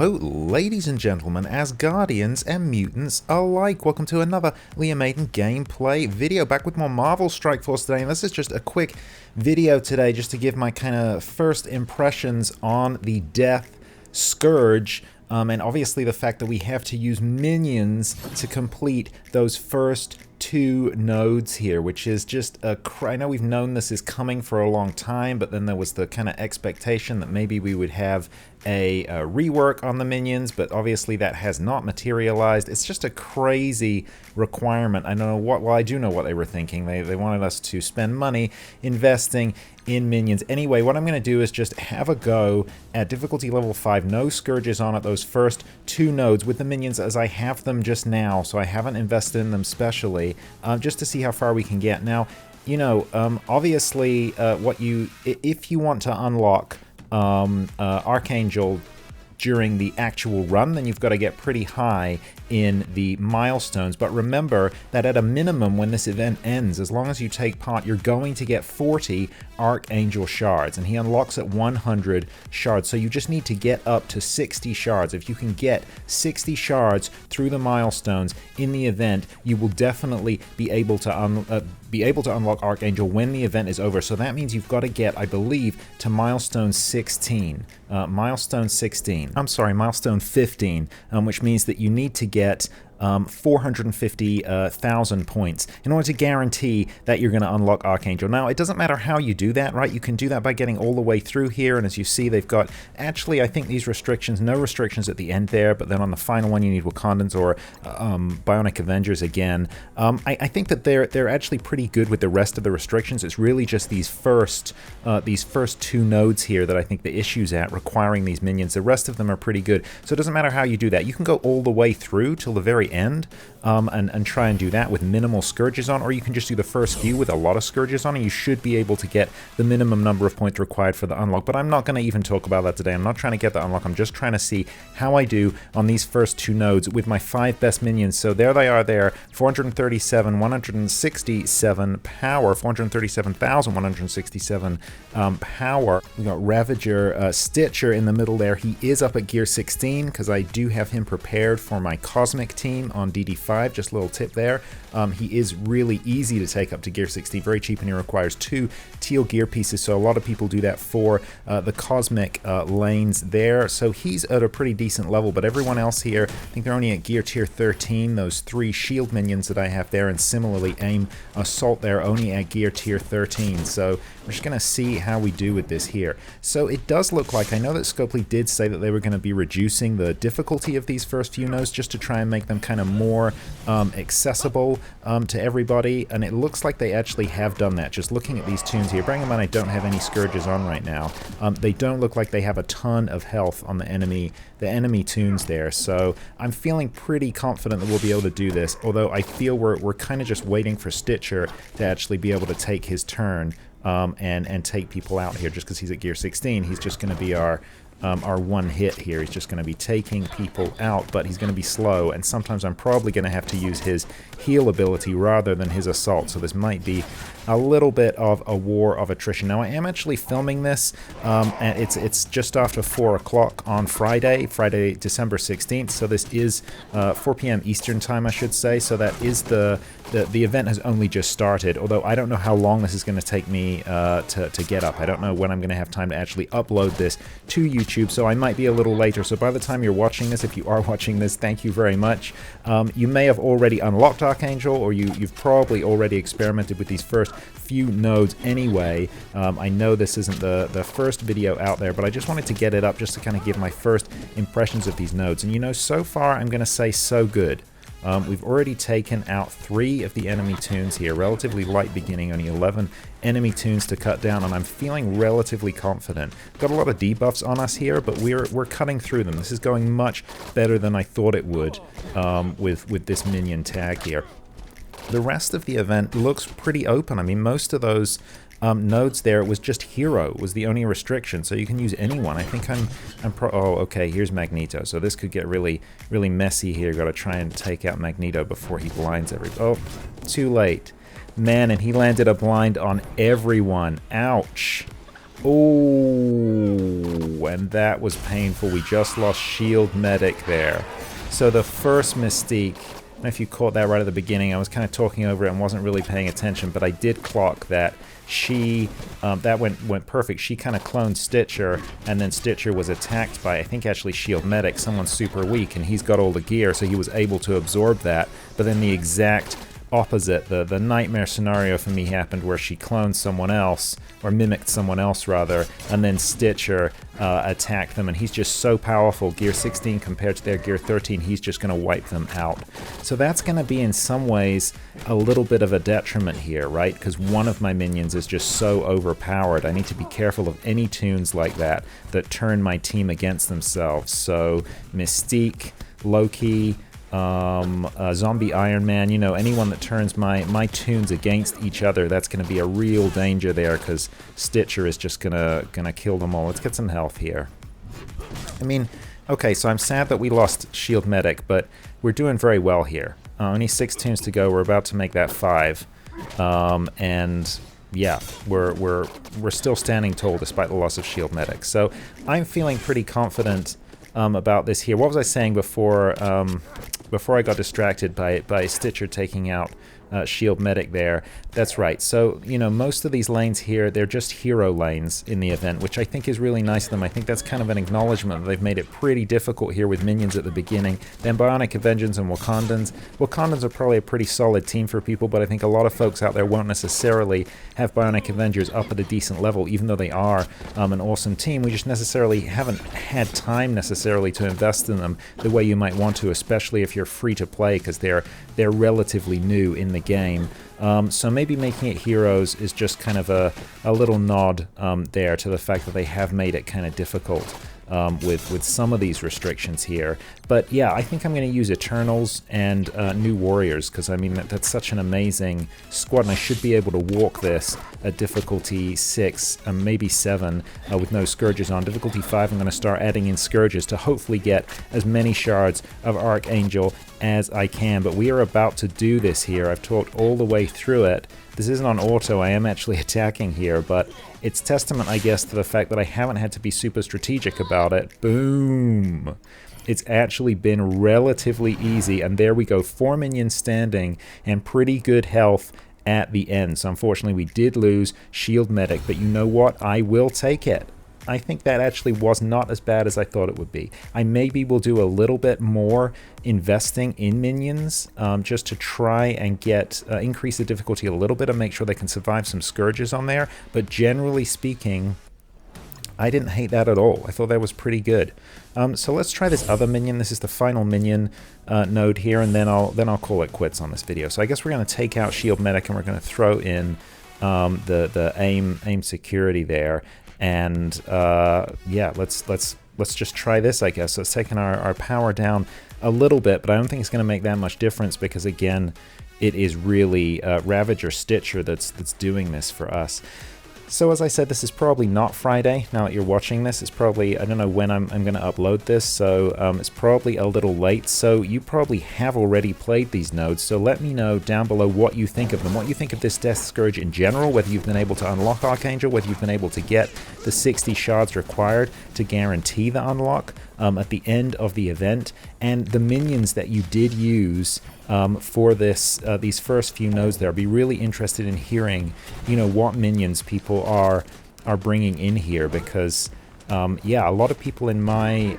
Hello, ladies and gentlemen, Asgardians and mutants alike. Welcome to another Leah Maiden gameplay video. Back with more Marvel Strike Force today, and this is just a quick video today just to give my kind of first impressions on the Death Scourge. And obviously the fact that we have to use minions to complete those first two nodes here, which is just I know we've known this is coming for a long time, but then there was the kind of expectation that maybe we would have a rework on the minions, but obviously that has not materialized. It's just a crazy requirement. I don't know what, well, I do know what they were thinking. They wanted us to spend money investing in minions. Anyway, what I'm going to do is just have a go at difficulty level 5, no scourges on at those first two nodes with the minions as I have them just now, so I haven't invested in them specially, just to see how far we can get. Now, you know, obviously, if you want to unlock Archangel during the actual run, then you've got to get pretty high in the milestones. But remember that at a minimum, when this event ends, as long as you take part, you're going to get 40 Archangel shards, and he unlocks at 100 shards. So you just need to get up to 60 shards. If you can get 60 shards through the milestones in the event, you will definitely be able to unlock Archangel when the event is over. So that means you've got to get, I believe, to milestone 16. Milestone 15, which means that you need to get 450,000 points in order to guarantee that you're going to unlock Archangel. Now, it doesn't matter how you do that, right? You can do that by getting all the way through here, and as you see, they've got, actually, I think these restrictions, no restrictions at the end there, but then on the final one, you need Wakandans or Bionic Avengers again. I think that they're actually pretty good with the rest of the restrictions. It's really just these first two nodes here that I think the issue's at, requiring these minions. The rest of them are pretty good, so it doesn't matter how you do that. You can go all the way through till the very end and try and do that with minimal scourges on, or you can just do the first few with a lot of scourges on, and you should be able to get the minimum number of points required for the unlock. But I'm not going to even talk about that today. I'm not trying to get the unlock. I'm just trying to see how I do on these first two nodes with my 5 best minions. So there they are there, 437, 167 power, 437,167 power. We got Ravager, Stitcher in the middle there. He is up at gear 16 because I do have him prepared for my Cosmic team on DD5, just a little tip there. He is really easy to take up to gear 16, very cheap, and he requires 2 teal gear pieces, so a lot of people do that for the Cosmic lanes there. So he's at a pretty decent level, but everyone else here, I think they're only at gear tier 13, those 3 shield minions that I have there, and similarly Aim Assault there, only at gear tier 13. So we're just going to see how we do with this here. So it does look like, I know that Scopely did say that they were going to be reducing the difficulty of these first few nodes just to try and make them kind of more accessible to everybody, and it looks like they actually have done that. Just looking at these tunes here, bearing in mind I don't have any scourges on right now, they don't look like they have a ton of health on the enemy tunes there, so I'm feeling pretty confident that we'll be able to do this, although I feel we're kind of just waiting for Stitcher to actually be able to take his turn and take people out here. Just because he's at gear 16, he's just going to be our one hit here. He's just going to be taking people out, but he's going to be slow, and sometimes I'm probably going to have to use his heal ability rather than his assault, so this might be a little bit of a war of attrition. Now, I am actually filming this, and it's just after 4 o'clock on Friday, December 16th, so this is 4 p.m. Eastern time, I should say, so that is the event has only just started, although I don't know how long this is going to take me to get up. I don't know when I'm going to have time to actually upload this to YouTube, so I might be a little later. So by the time you're watching this, if you are watching this, thank you very much. You may have already unlocked Archangel, or you've probably already experimented with these first few nodes anyway. I know this isn't the first video out there, but I just wanted to get it up just to kind of give my first impressions of these nodes. And you know, so far I'm going to say so good. We've already taken out 3 of the enemy tunes here, relatively light beginning, only 11 enemy tunes to cut down, and I'm feeling relatively confident. Got a lot of debuffs on us here, but we're cutting through them. This is going much better than I thought it would with this minion tag here. The rest of the event looks pretty open. I mean, most of those nodes there, it was just Hero was the only restriction, so you can use anyone. I think oh, okay, here's Magneto, so this could get really messy here. Got to try and take out Magneto before he blinds everybody. Oh, too late. Man, and he landed a blind on everyone. Ouch. Oh, and that was painful. We just lost Shield Medic there. So the first Mystique, I don't know if you caught that right at the beginning. I was kind of talking over it and wasn't really paying attention, but I did clock that she, that went perfect. She kind of cloned Stitcher, and then Stitcher was attacked by, I think actually Shield Medic, someone super weak, and he's got all the gear, so he was able to absorb that. But then the exact opposite, the nightmare scenario for me happened where she cloned someone else, or mimicked someone else rather, and then Stitcher attacked them, and he's just so powerful. Gear 16 compared to their Gear 13, he's just going to wipe them out. So that's going to be in some ways a little bit of a detriment here, right? Because one of my minions is just so overpowered. I need to be careful of any tunes like that that turn my team against themselves. So Mystique, Loki, Zombie Iron Man, you know, anyone that turns my tunes against each other, that's going to be a real danger there, because Stitcher is just gonna kill them all. Let's get some health here. I mean, okay, so I'm sad that we lost Shield Medic, but we're doing very well here. Only 6 tunes to go. We're about to make that 5, and yeah, we're still standing tall despite the loss of Shield Medic. So I'm feeling pretty confident about this here. What was I saying before I got distracted by Stitcher taking out Shield Medic there? That's right. So, you know, most of these lanes here, they're just hero lanes in the event, which I think is really nice of them. I think that's kind of an acknowledgement that they've made it pretty difficult here with minions at the beginning. Then Bionic Avengers and Wakandans. Wakandans are probably a pretty solid team for people, but I think a lot of folks out there won't necessarily have Bionic Avengers up at a decent level, even though they are an awesome team. We just necessarily haven't had time necessarily to invest in them the way you might want to, especially if you're free to play, because they're relatively new in the game. So maybe making it heroes is just kind of a little nod there to the fact that they have made it kind of difficult with some of these restrictions here. But yeah, I think I'm going to use Eternals and New Warriors, because I mean that's such an amazing squad, and I should be able to walk this at difficulty 6 and maybe 7 with no Scourges on. Difficulty 5 I'm going to start adding in Scourges to hopefully get as many shards of Archangel as I can. But we are about to do this here. I've talked all the way through it. This isn't on auto, I am actually attacking here, but it's testament, I guess, to the fact that I haven't had to be super strategic about it. Boom! It's actually been relatively easy, and there we go, 4 minions standing and pretty good health at the end. So unfortunately we did lose Shield Medic, but you know what? I will take it. I think that actually was not as bad as I thought it would be. I maybe will do a little bit more investing in minions just to try and get increase the difficulty a little bit and make sure they can survive some Scourges on there. But generally speaking, I didn't hate that at all. I thought that was pretty good. So let's try this other minion. This is the final minion node here, and then I'll call it quits on this video. So I guess we're going to take out Shield Medic and we're going to throw in the aim security there. And yeah, let's just try this, I guess. So it's taking our power down a little bit, but I don't think it's going to make that much difference, because again, it is really Ravager Stitcher that's doing this for us. So as I said, this is probably not Friday. Now that you're watching this, it's probably, I don't know when I'm going to upload this, so it's probably a little late. So you probably have already played these nodes, so let me know down below what you think of them, what you think of this Death Scourge in general, whether you've been able to unlock Archangel, whether you've been able to get the 60 shards required to guarantee the unlock at the end of the event, and the minions that you did use for this these first few nodes there. I'd be really interested in hearing, you know, what minions people are bringing in here, because yeah, a lot of people in my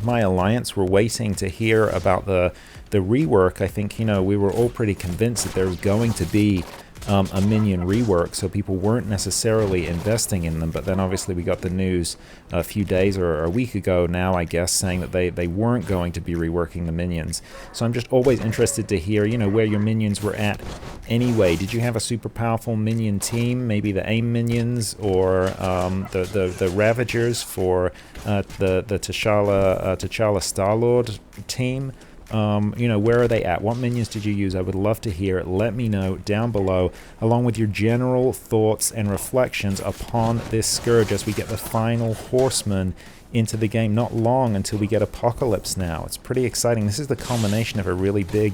my alliance were waiting to hear about the rework. I think, you know, we were all pretty convinced that there was going to be a minion rework, so people weren't necessarily investing in them. But then obviously we got the news a few days or a week ago now, I guess, saying that they weren't going to be reworking the minions. So I'm just always interested to hear, you know, where your minions were at anyway. Did you have a super powerful minion team, maybe the AIM minions, or the Ravagers for the T'Challa Star-Lord team? You know, where are they at? What minions did you use? I would love to hear it. Let me know down below, along with your general thoughts and reflections upon this Scourge as we get the final horseman into the game. Not long until we get Apocalypse now. It's pretty exciting. This is the culmination of a really big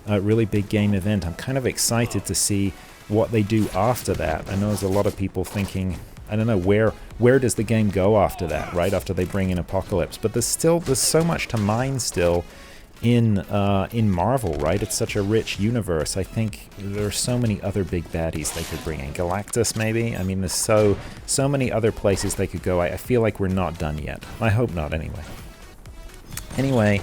really big game event. I'm kind of excited to see what they do after that. I know there's a lot of people thinking, I don't know, where does the game go after that, right? After they bring in Apocalypse. But there's so much to mine still in Marvel, right? It's such a rich universe. I think there are so many other big baddies they could bring in. Galactus, maybe? I mean, there's so many other places they could go. I feel like we're not done yet. I hope not, anyway. Anyway,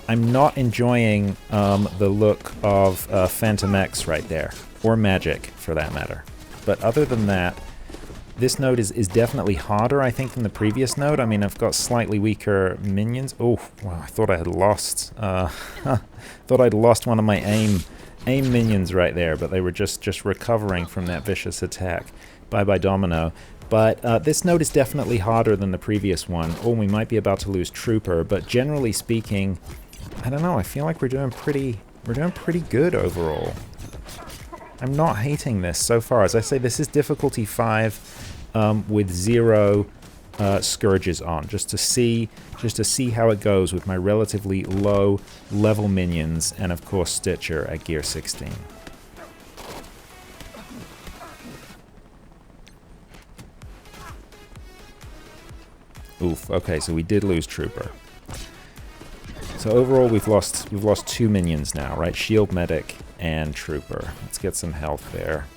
I'm not enjoying the look of Phantom X right there. Or Magic, for that matter. But other than that, this node is definitely harder, I think, than the previous node. I mean, I've got slightly weaker minions. Oh, wow, I thought I had lost... thought I'd lost one of my aim minions right there, but they were just recovering from that vicious attack. Bye-bye, Domino. But this node is definitely harder than the previous one. Oh, we might be about to lose Trooper, but generally speaking, I don't know, I feel like we're doing pretty good overall. I'm not hating this so far. As I say, this is difficulty 5 with 0 scourges on, just to see how it goes with my relatively low level minions, and of course Stitcher at gear 16. Oof. Okay, so we did lose Trooper. So overall, we've lost 2 minions now, right? Shield Medic and Trooper. Let's get some health there.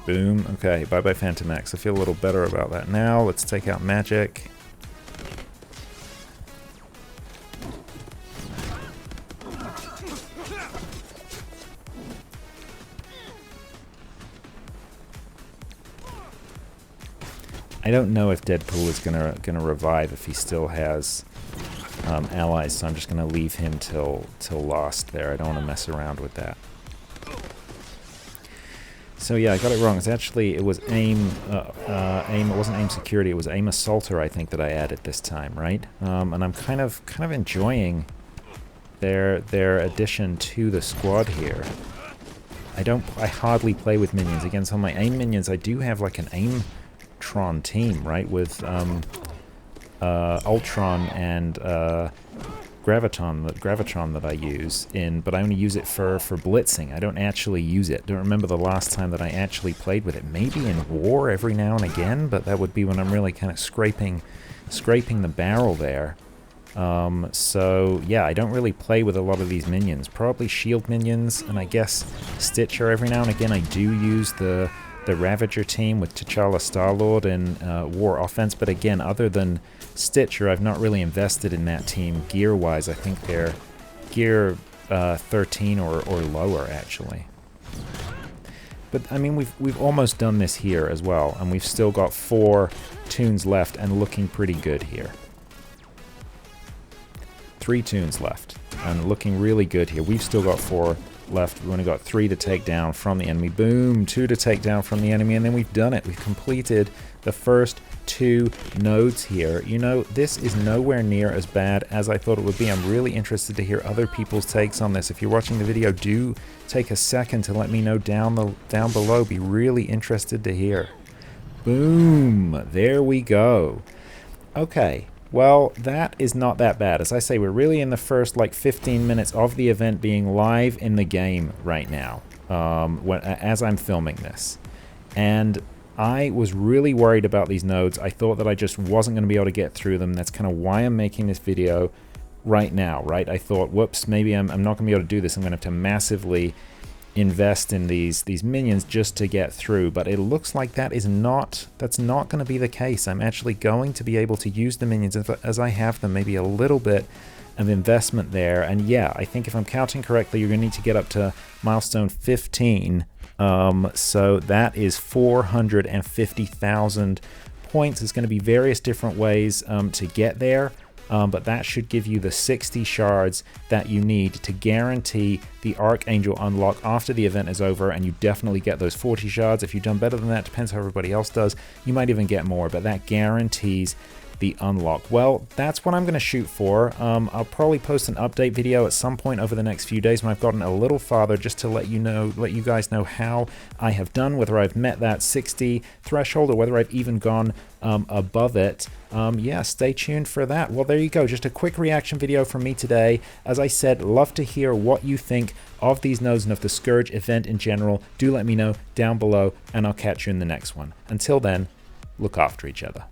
Boom. Okay, bye-bye Phantom X. I feel a little better about that now. Let's take out Magic. I don't know if Deadpool is gonna revive if he still has allies, so I'm just gonna leave him till Lost there. I don't want to mess around with that. So yeah, I got it wrong. It's actually, it was aim. It wasn't aim security. It was aim assaulter, I think, that I added this time, right? And I'm kind of enjoying their addition to the squad here. I hardly play with minions. Again, so my aim minions, I do have like an aim-tron team, right? With Ultron and Gravitron that I use but I only use it for blitzing. I don't actually use it. Don't remember the last time that I actually played with it. Maybe in war every now and again, but that would be when I'm really kind of scraping the barrel there. So yeah, I don't really play with a lot of these minions. Probably shield minions, and I guess Stitcher every now and again. I do use the Ravager team with T'Challa, Star-Lord, and War Offense, but again, other than Stitcher, I've not really invested in that team gear-wise. I think they're gear 13 or lower, actually. But, I mean, we've almost done this here as well, and we've still got 4 tunes left and looking pretty good here. 3 tunes left, and looking really good here. We've still got 4 left. We've only got 3 to take down from the enemy. Boom, 2 to take down from the enemy, and then we've done it. We've completed the first 2 nodes here. You know, this is nowhere near as bad as I thought it would be. I'm really interested to hear other people's takes on this. If you're watching the video, do take a second to let me know down below. Be really interested to hear. Boom, there we go. Okay. Well, that is not that bad. As I say, we're really in the first, like, 15 minutes of the event being live in the game right now, as I'm filming this. And I was really worried about these nodes. I thought that I just wasn't going to be able to get through them. That's kind of why I'm making this video right now, right? I thought, whoops, maybe I'm not going to be able to do this. I'm going to have to massively invest in these minions just to get through, but it looks like that's not going to be the case. I'm actually going to be able to use the minions as I have them, maybe a little bit of investment there. And yeah, I think if I'm counting correctly, you're going to need to get up to milestone 15. So that is 450,000 points. There's going to be various different ways to get there. But that should give you the 60 shards that you need to guarantee the Archangel unlock after the event is over, and you definitely get those 40 shards. If you've done better than that, depends how everybody else does, you might even get more, but that guarantees the unlock. Well, that's what I'm going to shoot for. I'll probably post an update video at some point over the next few days when I've gotten a little farther, just to let you guys know how I have done, whether I've met that 60 threshold or whether I've even gone above it. Yeah, stay tuned for that. Well, there you go. Just a quick reaction video from me today. As I said, love to hear what you think of these nodes and of the Scourge event in general. Do let me know down below, and I'll catch you in the next one. Until then, look after each other.